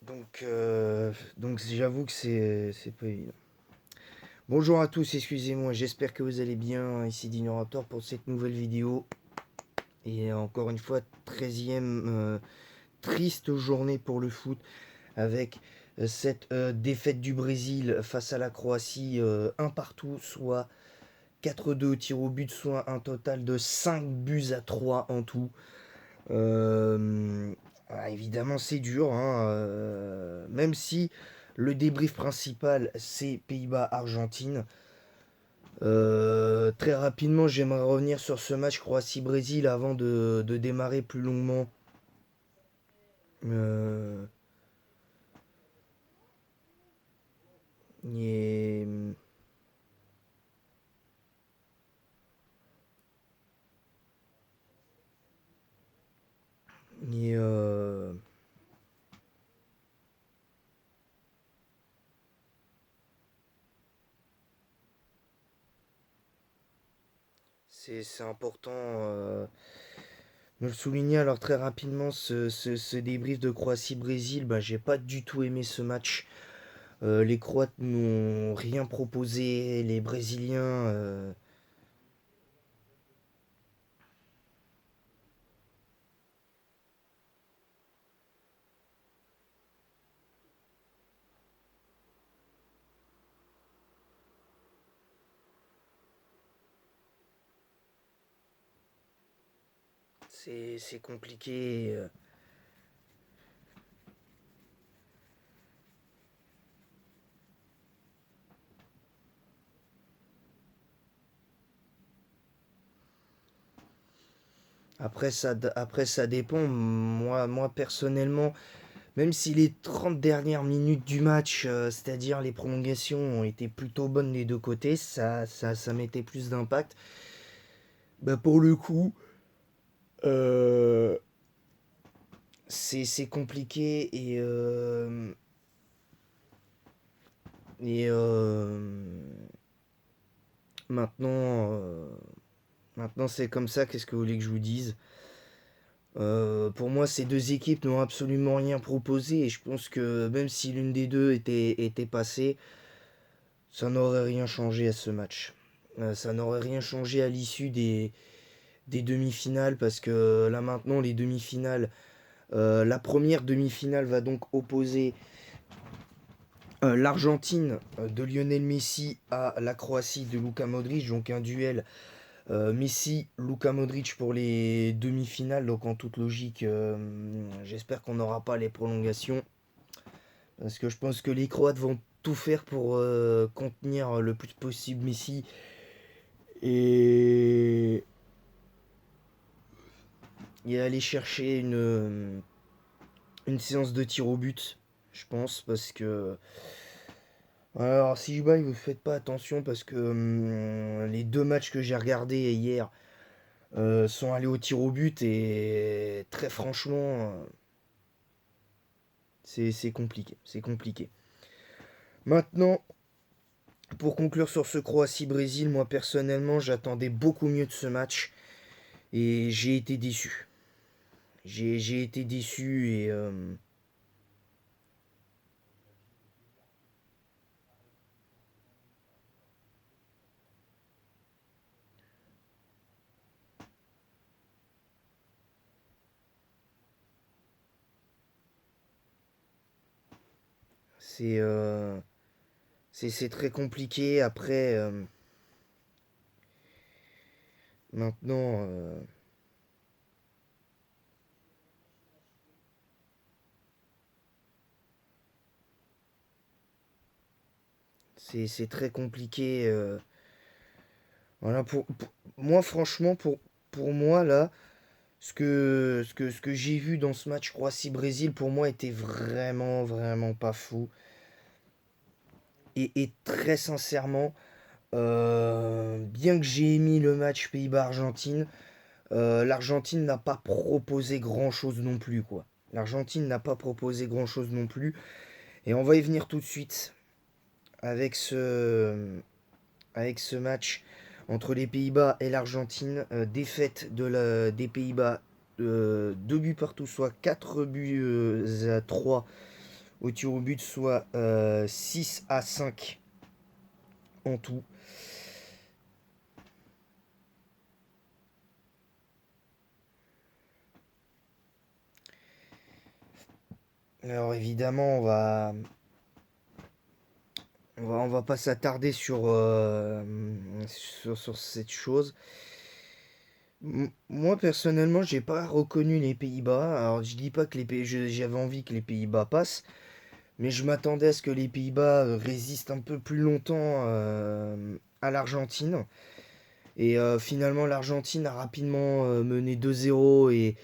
Donc j'avoue que c'est pas évident. Bonjour à tous, excusez-moi, j'espère que vous allez bien. Ici Dinorator pour cette nouvelle vidéo. Et encore une fois, 13e triste journée pour le foot avec cette défaite du Brésil face à la Croatie, un partout, soit 4-2 au tir au but, soit un total de 5 buts à 3 en tout. Évidemment, c'est dur, hein, même si le débrief principal, c'est Pays-Bas-Argentine. Très rapidement, j'aimerais revenir sur ce match Croatie-Brésil avant de démarrer plus longuement. Euh, et, et, c'est important de le souligner. Alors très rapidement, ce débrief de Croatie-Brésil, bah, j'ai pas du tout aimé ce match. Les Croates n'ont rien proposé, les Brésiliens, c'est compliqué. Après, ça dépend. Moi personnellement, même si les 30 dernières minutes du match, c'est-à-dire les prolongations, ont été plutôt bonnes des deux côtés, ça mettait plus d'impact. Bah, pour le coup, euh, c'est compliqué et maintenant, maintenant c'est comme ça. Qu'est-ce que vous voulez que je vous dise? Pour moi, ces deux équipes n'ont absolument rien proposé et je pense que même si l'une des deux était passée, ça n'aurait rien changé à ce match. Ça n'aurait rien changé à l'issue des demi-finales parce que là maintenant, les demi-finales, la première demi-finale va donc opposer l'Argentine de Lionel Messi à la Croatie de Luka Modric, donc un duel Messi-Luka Modric pour les demi-finales. Donc en toute logique, j'espère qu'on n'aura pas les prolongations. Parce que je pense que les Croates vont tout faire pour contenir le plus possible Messi. Et, et aller chercher une séance de tir au but, je pense. Parce que... Alors si je baille, vous faites pas attention parce que les deux matchs que j'ai regardés hier sont allés au tir au but et très franchement, c'est compliqué. C'est compliqué. Maintenant, pour conclure sur ce Croatie-Brésil, moi personnellement, j'attendais beaucoup mieux de ce match et j'ai été déçu. J'ai été déçu et c'est c'est très compliqué. Après, maintenant, c'est très compliqué. Voilà, moi, franchement, pour moi, là, ce que j'ai vu dans ce match Croatie-Brésil, pour moi, était vraiment, vraiment pas fou. Et très sincèrement, bien que j'ai aimé le match Pays-Bas-Argentine, l'Argentine n'a pas proposé grand-chose non plus, quoi. L'Argentine n'a pas proposé grand-chose non plus. Et on va y venir tout de suite avec avec ce match entre les Pays-Bas et l'Argentine. Défaite des Pays-Bas, 2 buts partout, soit 4 buts à 3 au tir au but, soit 6-5 en tout. Alors évidemment, on va pas s'attarder sur cette chose. Moi personnellement, j'ai pas reconnu les Pays-Bas. Alors je dis pas que j'avais envie que les Pays-Bas passent, mais je m'attendais à ce que les Pays-Bas résistent un peu plus longtemps à l'Argentine. Et finalement, l'Argentine a rapidement mené 2-0 et,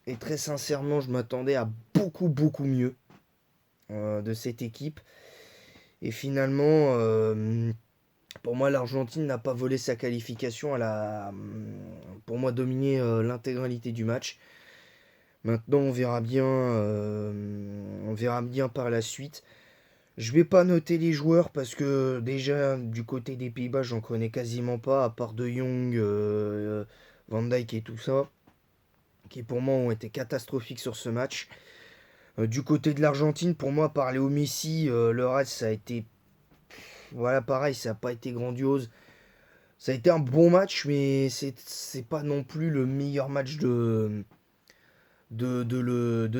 et très sincèrement, je m'attendais à beaucoup, beaucoup mieux de cette équipe. Et finalement, pour moi, l'Argentine n'a pas volé sa qualification. Pour moi, dominé l'intégralité du match. Maintenant, on verra bien par la suite. Je vais pas noter les joueurs parce que déjà du côté des Pays-Bas, j'en connais quasiment pas, à part De Jong, Van Dijk et tout ça, qui pour moi ont été catastrophiques sur ce match. Du côté de l'Argentine, pour moi, par Léo Messi, le reste, ça a été. Voilà, pareil, ça n'a pas été grandiose. Ça a été un bon match, mais c'est pas non plus le meilleur match de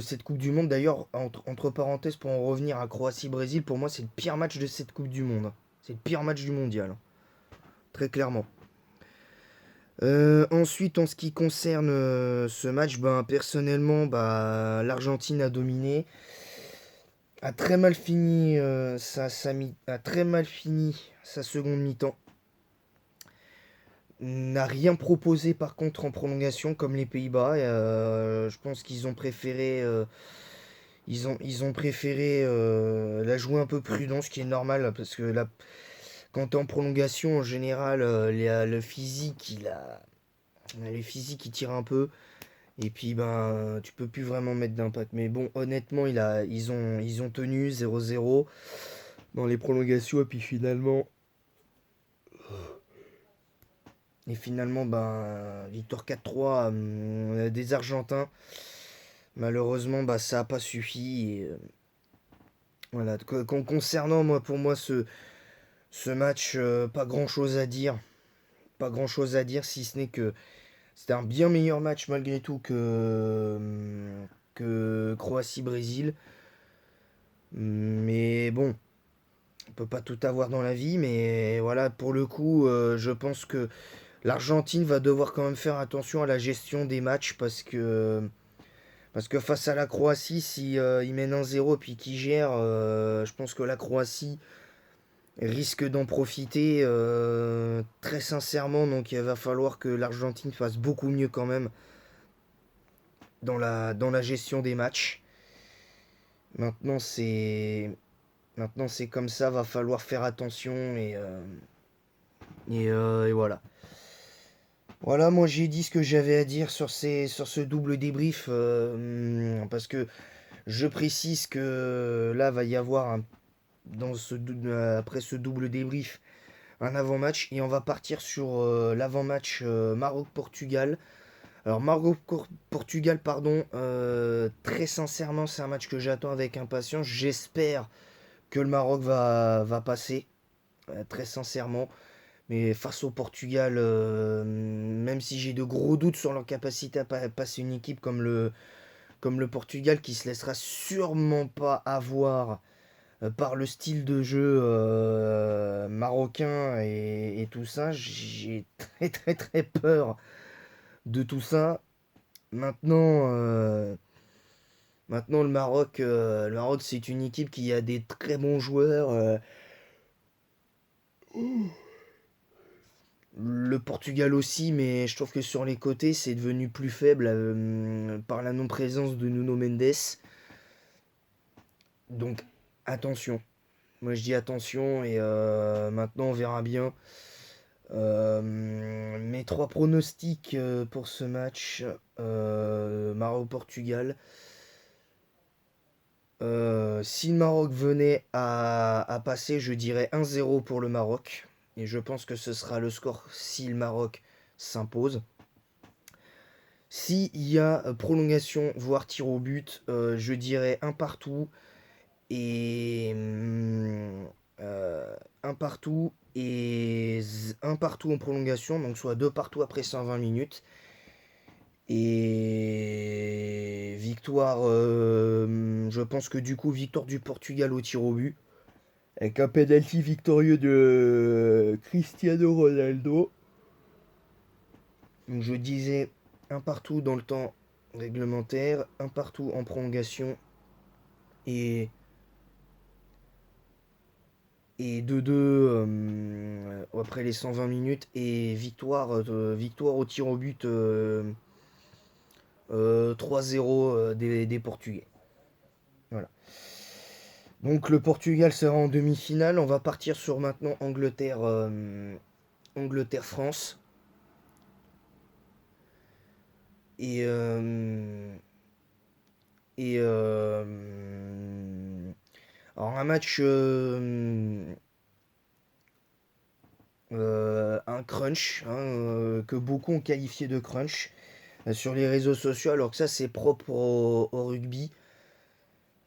cette Coupe du Monde. D'ailleurs, entre parenthèses, pour en revenir à Croatie-Brésil, pour moi, c'est le pire match de cette Coupe du Monde. C'est le pire match du mondial, très clairement. Ensuite, en ce qui concerne ce match, ben, personnellement, bah, l'Argentine a dominé, a très mal fini, a très mal fini sa seconde mi-temps. N'a rien proposé par contre en prolongation comme les Pays-Bas. Je pense qu'ils ont préféré, ils ont préféré la jouer un peu prudent, ce qui est normal parce que là, quand tu es en prolongation, en général, le physique il tire un peu et puis ben tu peux plus vraiment mettre d'impact. Mais bon, honnêtement, ils ont tenu 0-0 dans les prolongations et finalement, ben, victoire 4-3 des Argentins. Malheureusement, bah, ça n'a pas suffi. Voilà. Concernant moi, pour moi, ce match, pas grand-chose à dire. Pas grand-chose à dire, si ce n'est que c'était un bien meilleur match malgré tout que Croatie-Brésil. Mais bon, on peut pas tout avoir dans la vie. Mais voilà, pour le coup, je pense que l'Argentine va devoir quand même faire attention à la gestion des matchs parce que face à la Croatie, si ils mènent 1-0 puis qu'ils gèrent, je pense que la Croatie risque d'en profiter très sincèrement. Donc il va falloir que l'Argentine fasse beaucoup mieux quand même dans la gestion des matchs. Maintenant c'est comme ça, va falloir faire attention et voilà. Voilà, moi j'ai dit ce que j'avais à dire sur ce double débrief parce que je précise que là va y avoir après ce double débrief un avant-match et on va partir sur l'avant-match Maroc-Portugal. Alors Maroc-Portugal, pardon, très sincèrement c'est un match que j'attends avec impatience. J'espère que le Maroc va passer, très sincèrement. Mais face au Portugal, même si j'ai de gros doutes sur leur capacité à passer une équipe comme le Portugal qui se laissera sûrement pas avoir par le style de jeu marocain et tout ça, j'ai très très très peur de tout ça. Maintenant, maintenant le Maroc c'est une équipe qui a des très bons joueurs. Le Portugal aussi, mais je trouve que sur les côtés, c'est devenu plus faible par la non-présence de Nuno Mendes. Donc attention. Moi je dis attention et maintenant on verra bien. Mes trois pronostics pour ce match Maroc-Portugal. Si le Maroc venait à passer, je dirais 1-0 pour le Maroc. Et je pense que ce sera le score si le Maroc s'impose. S'il y a prolongation, voire tir au but, je dirais un partout et un partout et un partout en prolongation, donc soit deux partout après 120 minutes. Et victoire, je pense que du coup, victoire du Portugal au tir au but. Avec un penalty victorieux de Cristiano Ronaldo. Donc je disais un partout dans le temps réglementaire, un partout en prolongation et, et 2-2 après les 120 minutes et victoire au tir au but 3-0 des Portugais. Voilà. Donc le Portugal sera en demi-finale. On va partir sur maintenant Angleterre-France. Et, et alors un match, un crunch, hein, que beaucoup ont qualifié de crunch sur les réseaux sociaux, alors que ça c'est propre au rugby.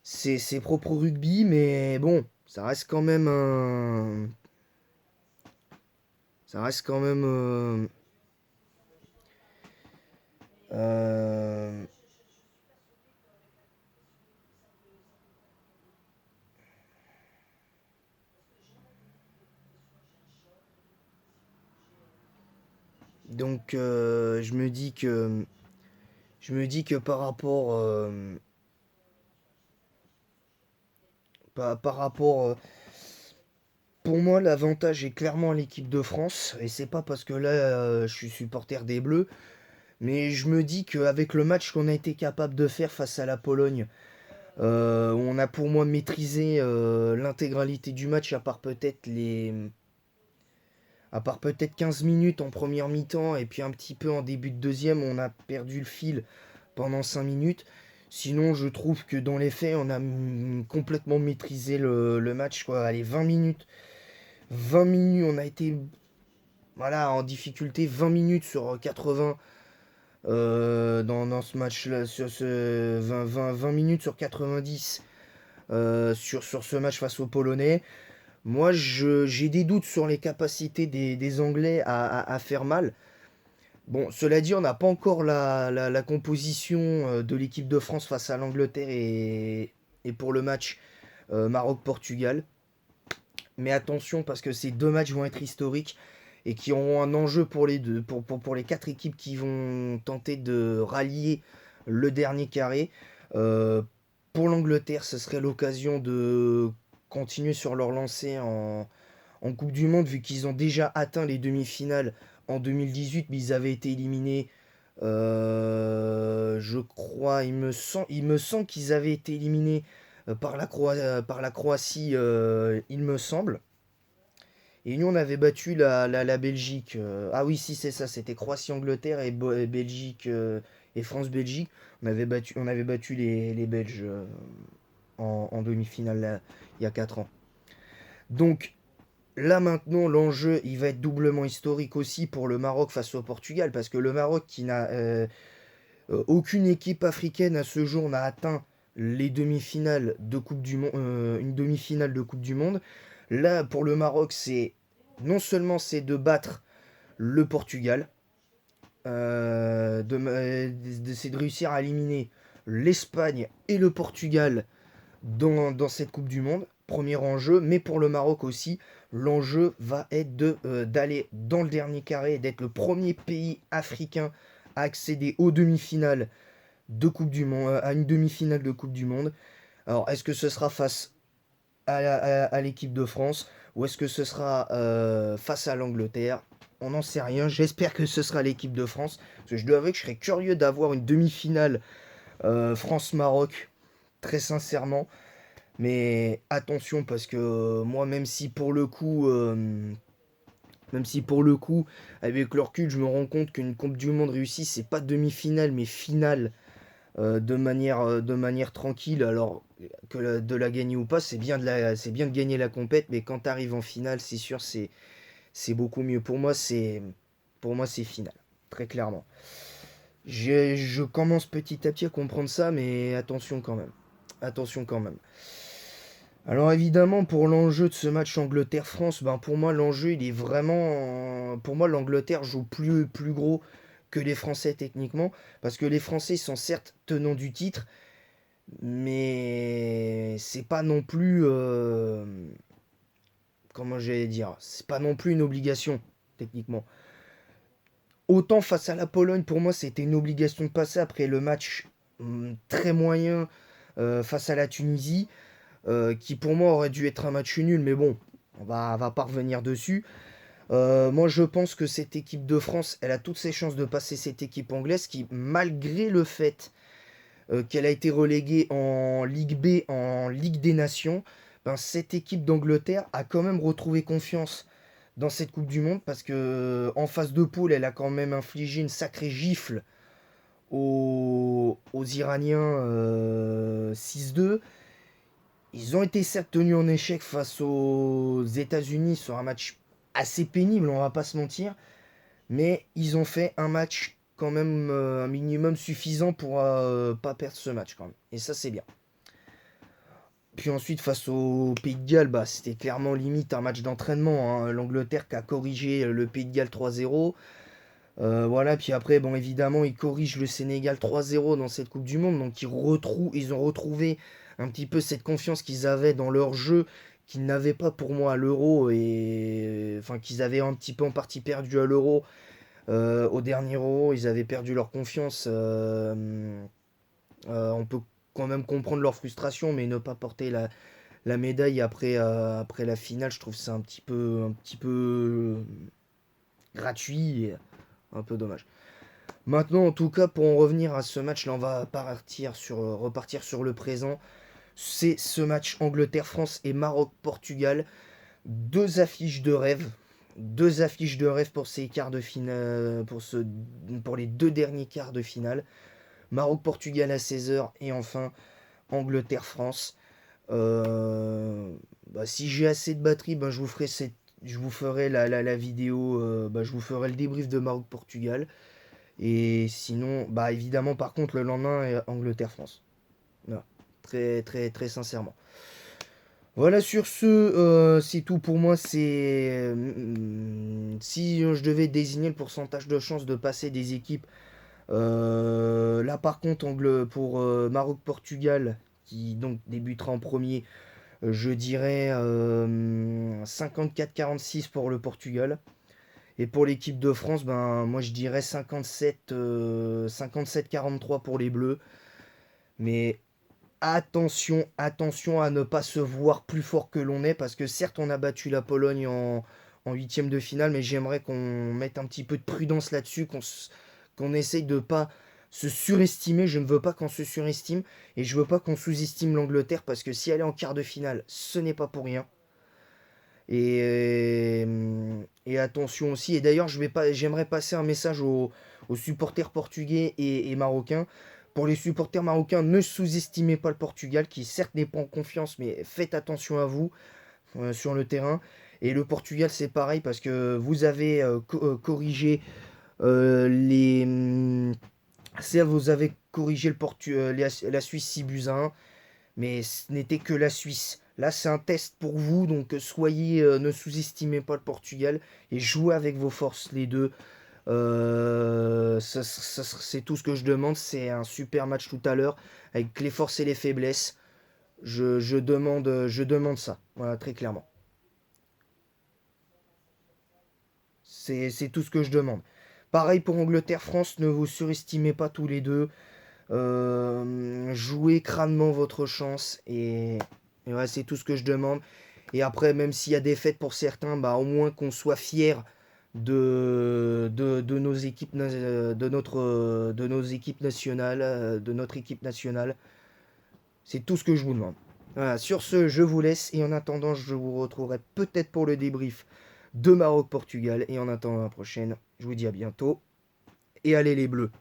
C'est propre au rugby, mais bon, ça reste quand même un... Ça reste quand même... euh, donc je me dis que par rapport pour moi, l'avantage est clairement à l'équipe de France, et c'est pas parce que là je suis supporter des Bleus, mais je me dis qu'avec le match qu'on a été capable de faire face à la Pologne, où on a pour moi maîtrisé l'intégralité du match, à part peut-être 15 minutes en première mi-temps, et puis un petit peu en début de deuxième, on a perdu le fil pendant 5 minutes. Sinon, je trouve que dans les faits, on a complètement maîtrisé le match, quoi. Allez, 20 minutes. 20 minutes, on a été voilà, en difficulté 20 minutes sur 80 dans ce match-là, sur ce 20 minutes sur 90 sur ce match face aux Polonais. Moi, j'ai des doutes sur les capacités des Anglais à faire mal. Bon, cela dit, on n'a pas encore la composition de l'équipe de France face à l'Angleterre et pour le match Maroc-Portugal. Mais attention, parce que ces deux matchs vont être historiques et qui auront un enjeu pour les deux, pour les quatre équipes qui vont tenter de rallier le dernier carré. Euh, pour l'Angleterre, ce serait l'occasion de continuer sur leur lancée en Coupe du Monde, vu qu'ils ont déjà atteint les demi-finales en 2018, mais ils avaient été éliminés. Je crois, il me semble qu'ils avaient été éliminés par la Croatie, il me semble. Et nous, on avait battu la Belgique. Ah oui, si, c'est ça. C'était Croatie-Angleterre et Belgique et France-Belgique. On avait battu les Belges en demi-finale là, il y a 4 ans. Donc là maintenant, l'enjeu, il va être doublement historique aussi pour le Maroc face au Portugal. Parce que le Maroc, qui n'a aucune équipe africaine à ce jour, n'a atteint les demi-finales de Coupe du Monde, une demi-finale de Coupe du Monde. Là, pour le Maroc, non seulement c'est de battre le Portugal, c'est de réussir à éliminer l'Espagne et le Portugal dans cette Coupe du Monde, premier enjeu, mais pour le Maroc aussi, l'enjeu va être d'aller dans le dernier carré, d'être le premier pays africain à accéder aux demi-finales de Coupe du Monde, à une demi-finale de Coupe du Monde. Alors, est-ce que ce sera face à l'équipe de France ou est-ce que ce sera face à l'Angleterre? On n'en sait rien. J'espère que ce sera l'équipe de France. Parce que je dois avouer que je serais curieux d'avoir une demi-finale France-Maroc, très sincèrement. Mais attention parce que moi, même si pour le coup, avec le recul, je me rends compte qu'une Coupe du Monde réussie, c'est pas demi-finale, mais finale de manière tranquille. Alors de la gagner ou pas, c'est bien de gagner la compète, mais quand tu arrives en finale, c'est sûr, c'est beaucoup mieux. Pour moi, c'est finale, très clairement. Je commence petit à petit à comprendre ça, mais attention quand même. Attention quand même. Alors évidemment, pour l'enjeu de ce match Angleterre-France, ben pour moi l'enjeu il est vraiment... Pour moi l'Angleterre joue plus gros que les Français techniquement, parce que les Français sont certes tenants du titre, mais c'est pas non plus... comment j'allais dire? C'est pas non plus une obligation, techniquement. Autant face à la Pologne, pour moi c'était une obligation de passer après le match très moyen face à la Tunisie. Qui pour moi aurait dû être un match nul, mais bon, on va pas revenir dessus. Moi, je pense que cette équipe de France, elle a toutes ses chances de passer cette équipe anglaise qui, malgré le fait qu'elle a été reléguée en Ligue B, en Ligue des Nations, ben, cette équipe d'Angleterre a quand même retrouvé confiance dans cette Coupe du Monde parce que en phase de poule, elle a quand même infligé une sacrée gifle aux Iraniens 6-2. Ils ont été certes tenus en échec face aux États-Unis sur un match assez pénible, on va pas se mentir, mais ils ont fait un match quand même un minimum suffisant pour pas perdre ce match quand même. Et ça c'est bien. Puis ensuite face au Pays de Galles, bah, c'était clairement limite un match d'entraînement, hein. L'Angleterre qui a corrigé le Pays de Galles 3-0. Voilà, puis après, bon, évidemment, ils corrigent le Sénégal 3-0 dans cette Coupe du Monde. Donc, ils ont retrouvé un petit peu cette confiance qu'ils avaient dans leur jeu, qu'ils n'avaient pas pour moi à l'Euro, et enfin, qu'ils avaient un petit peu en partie perdu à l'Euro. Au dernier Euro, ils avaient perdu leur confiance. On peut quand même comprendre leur frustration, mais ne pas porter la médaille après la finale, je trouve ça un petit peu gratuit et un peu dommage. Maintenant, en tout cas, pour en revenir à ce match, là, on va repartir sur le présent. C'est ce match Angleterre-France et Maroc-Portugal. Deux affiches de rêve. Deux affiches de rêve pour ces quarts de finale, pour les deux derniers quarts de finale. Maroc-Portugal à 16h et enfin Angleterre-France. Si j'ai assez de batterie, ben, je vous ferai la vidéo, je vous ferai le débrief de Maroc-Portugal. Et sinon, bah évidemment, par contre, le lendemain, Angleterre-France. Voilà. Très, très, très sincèrement. Voilà, sur ce, c'est tout pour moi. Si je devais désigner le pourcentage de chance de passer des équipes, là par contre, pour Maroc-Portugal, qui donc débutera en premier, je dirais 54-46 pour le Portugal. Et pour l'équipe de France, ben, moi je dirais 57-43 pour les Bleus. Mais attention à ne pas se voir plus fort que l'on est. Parce que certes, on a battu la Pologne en huitième de finale. Mais j'aimerais qu'on mette un petit peu de prudence là-dessus. Qu'on essaye de pas se surestimer. Je ne veux pas qu'on se surestime. Et je veux pas qu'on sous-estime l'Angleterre. Parce que si elle est en quart de finale, ce n'est pas pour rien. Et attention aussi, et d'ailleurs j'aimerais passer un message aux supporters portugais et marocains. Pour les supporters marocains, ne sous-estimez pas le Portugal, qui certes n'est pas en confiance, mais faites attention à vous sur le terrain. Et le Portugal c'est pareil, parce que vous avez corrigé certes, vous avez corrigé la Suisse 6 buts à 1, mais ce n'était que la Suisse. Là, c'est un test pour vous, donc ne sous-estimez pas le Portugal et jouez avec vos forces les deux. C'est tout ce que je demande. C'est un super match tout à l'heure avec les forces et les faiblesses. Je demande ça, voilà, très clairement. C'est tout ce que je demande. Pareil pour Angleterre-France, ne vous surestimez pas tous les deux. Jouez crânement votre chance et ouais, c'est tout ce que je demande. Et après, même s'il y a des fêtes pour certains, bah, au moins qu'on soit fiers de nos équipes, de nos équipes nationales, de notre équipe nationale. C'est tout ce que je vous demande. Voilà, sur ce, je vous laisse et en attendant, je vous retrouverai peut-être pour le débrief de Maroc-Portugal. Et en attendant la prochaine, je vous dis à bientôt et allez les Bleus.